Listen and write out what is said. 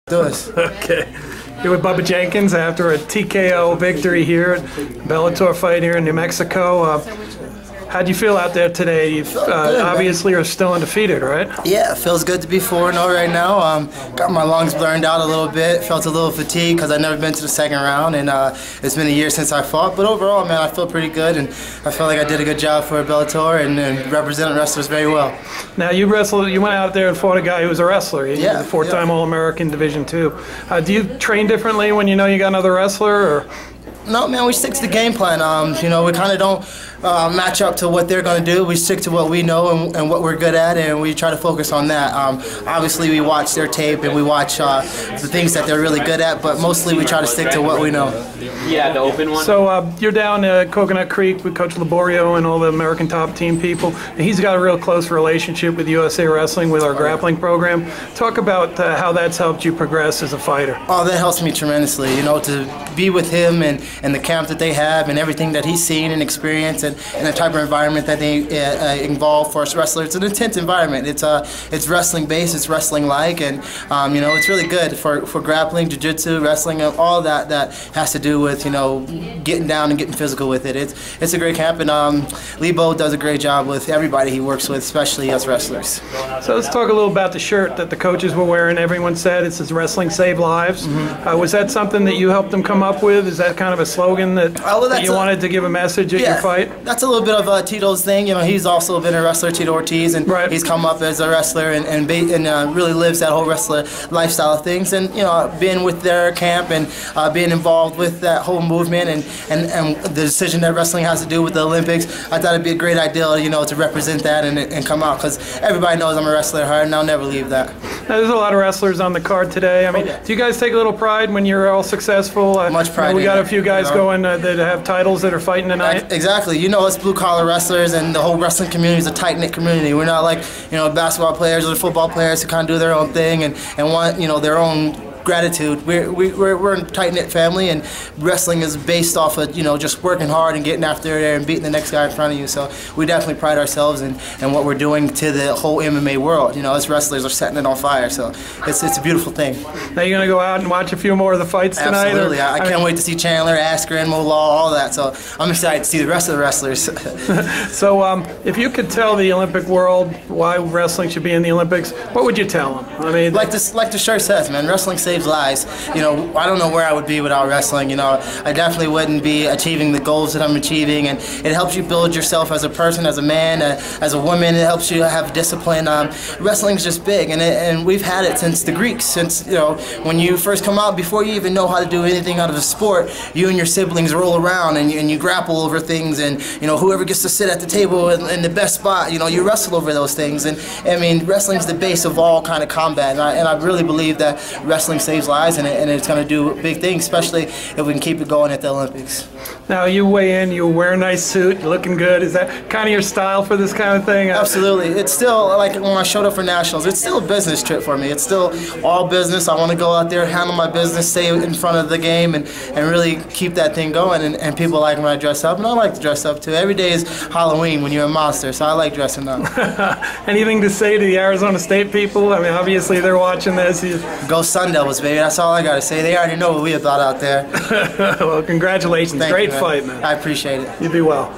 Do this. Okay. Here with Bubba Jenkins after a TKO victory here at Bellator fight here in New Mexico. How'd you feel out there today? You obviously are still undefeated, right? Yeah, it feels good to be 4-0 right now. Got my lungs burned out a little bit. Felt a little fatigued because I've never been to the second round, and it's been a year since I fought. But overall, man, I feel pretty good, and I feel like I did a good job for Bellator and represented wrestlers very well. Now, you went out there and fought a guy who was a wrestler. He's a four-time All-American Division II. Do you train differently when you know you got another wrestler? Or? No, man, we stick to the game plan. You know, we kind of don't match up to what they're going to do. We stick to what we know and what we're good at, and we try to focus on that. Obviously, we watch their tape and we watch the things that they're really good at, but mostly we try to stick to what we know. Yeah, the open one. So you're down at Coconut Creek with Coach Laborio and all the American Top Team people. And he's got a real close relationship with USA Wrestling with our grappling program. Talk about how that's helped you progress as a fighter. Oh, that helps me tremendously. You know, to be with him and the camp that they have and everything that he's seen and experienced and the type of environment that they involve for us wrestlers. It's an intense environment. It's wrestling based, it's wrestling like, and you know, it's really good for grappling, jiu-jitsu, wrestling, and all that has to do with, you know, getting down and getting physical with it. It's a great camp, and Lebo does a great job with everybody he works with, especially us wrestlers. So let's talk a little about the shirt that the coaches were wearing. Everyone said it says "Wrestling Save Lives." Was that something that you helped them come up with? Is that kind of a slogan that you wanted to give a message at your fight? That's a little bit of Tito's thing. You know, he's also been a wrestler, Tito Ortiz, and he's come up as a wrestler and really lives that whole wrestler lifestyle of things. And you know, being with their camp and being involved with that whole movement and the decision that wrestling has to do with the Olympics, I thought it'd be a great idea, you know, to represent that and come out, because everybody knows I'm a wrestler at heart, and I'll never leave that. Now, there's a lot of wrestlers on the card today. I mean, do you guys take a little pride when you're all successful? Much pride. We got a few guys going that have titles that are fighting tonight. Exactly. You know, us blue-collar wrestlers and the whole wrestling community is a tight-knit community. We're not like, you know, basketball players or football players who kind of do their own thing and want, you know, their own gratitude. We're a tight-knit family, and wrestling is based off of, you know, just working hard and getting after there and beating the next guy in front of you. So we definitely pride ourselves in what we're doing to the whole MMA world. You know, us wrestlers are setting it on fire, so it's a beautiful thing. Now you're going to go out and watch a few more of the fights tonight? Absolutely. I can't wait to see Chandler, Askren, Mo Law, all that. So I'm excited to see the rest of the wrestlers. So if you could tell the Olympic world why wrestling should be in the Olympics, what would you tell them? I mean, like the shirt says, man, wrestling saves lives. You know, I don't know where I would be without wrestling. You know, I definitely wouldn't be achieving the goals that I'm achieving, and it helps you build yourself as a person, as a man, as a woman. It helps you have discipline. Wrestling's just big, and we've had it since the Greeks. Since, you know, when you first come out, before you even know how to do anything out of a sport, you and your siblings roll around and you grapple over things, and you know, whoever gets to sit at the table in the best spot, you know, you wrestle over those things. And I mean, wrestling's the base of all kind of combat, and I really believe that wrestling saves lives. And it's going to do big things, especially if we can keep it going at the Olympics. Now, you weigh in, you wear a nice suit, you're looking good. Is that kind of your style for this kind of thing? Absolutely. It's still, like when I showed up for Nationals, it's still a business trip for me. It's still all business. I want to go out there, handle my business, stay in front of the game, and really keep that thing going. And people like when I dress up, and I like to dress up too. Every day is Halloween when you're a monster, so I like dressing up. Anything to say to the Arizona State people? I mean, obviously they're watching this. Go Sun Devils, baby. That's all I got to say. They already know what we about out there. Well, congratulations. Great fight, man. I appreciate it. You be well.